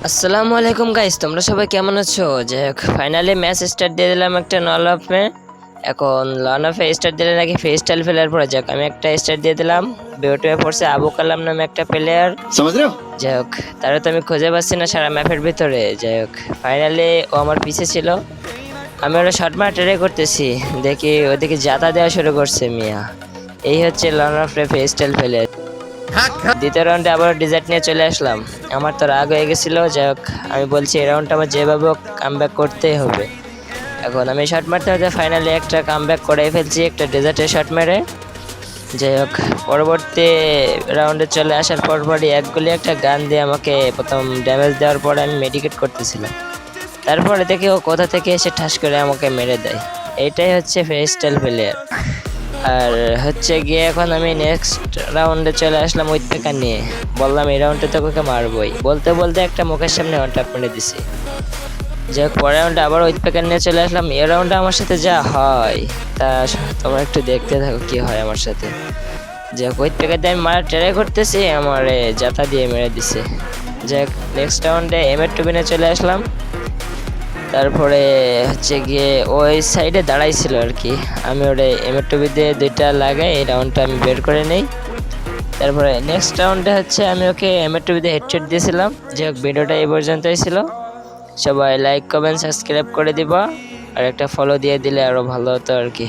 আসসালামু আলাইকুম গাইস, তোমরা সবাই কেমন আছো? যাই হোক, ফাইনালি ম্যাচ স্টার্ট দিয়ে দিলাম একটা নল অফে। এখন লন অফে স্টার্ট দিলে নাকি ফেস স্টাইল ফেলার পরে যাক আমি একটা স্টার্ট দিয়ে দিলাম। বিওটিএ পড়ছে আবু কালাম নামে একটা প্লেয়ার। যাই হোক, তারা তো আমি খুঁজে পাচ্ছি না সারা ম্যাপের ভিতরে। যাই হোক, ফাইনালি ও আমার পিছে ছিল, আমি ওরা শর্ট মারা ট্রাই করতেছি, দেখি ওদিকে জাতা দেওয়া শুরু করছে মিয়া। এই হচ্ছে লন অফে ফেস স্টাইল ফেলে। দ্বিতীয় রাউন্ডে আবার ডিজার্ট নিয়ে চলে আসলাম। আমার তো রাগ হয়ে গেছিলো। যাই হোক, আমি বলছি এই রাউন্ডটা আমার যেভাবে কামব্যাক করতেই হবে। এখন আমি শট মারতে হতে ফাইনালি একটা কামব্যাক করে ফেলছি, একটা ডেজার্টের শট মেরে। যাই হোক, পরবর্তী রাউন্ডে চলে আসার পরপরই এক গুলি একটা গান দিয়ে আমাকে প্রথম ড্যামেজ দেওয়ার পরে আমি মেডিকেট করতেছিলাম। তারপরে দেখি ও কোথা থেকে এসে ঠাস করে আমাকে মেরে দেয়। এইটাই হচ্ছে ফেস স্টাইল প্লেয়ার। আর হচ্ছে গিয়ে এখন আমি নেক্সট রাউন্ডে চলে আসলাম উইথ পেকার নিয়ে। বললাম এই রাউন্ডে তো ওকে মারবই, বলতে বলতে একটা মুখের সামনে ওয়ান ট্যাপ মেরে দিছি। যাই হোক, পরের রাউন্ডে আবার উইথ পেকার নিয়ে চলে আসলাম। এই রাউন্ডে আমার সাথে যা হয় তা তোমরা একটু দেখতে থাকো কি হয় আমার সাথে। যাই হোক, উইথ পেকার দিয়ে আমি মারা ট্রাই করতেছি, আমার জাতা দিয়ে মেরে দিছে। যাই হোক, নেক্সট রাউন্ডে এমের টুবিনে চলে আসলাম। তারপরে হচ্ছে গিয়ে ওই সাইডে দাঁড়াইছিল আর কি, আমি ওটা এমের টুবি দিয়ে দুইটা লাগাই এই রাউন্ডটা আমি বের করে নেই। তারপরে নেক্সট রাউন্ডে হচ্ছে আমি ওকে এমের টুবি দিয়ে হেডশট দিয়েছিলাম। যাই হোক, ভিডিওটা এই পর্যন্তই ছিল। সবাই লাইক কমেন্ট সাবস্ক্রাইব করে দিবা, আর একটা ফলো দিয়ে দিলে আরও ভালো হতো আর কি।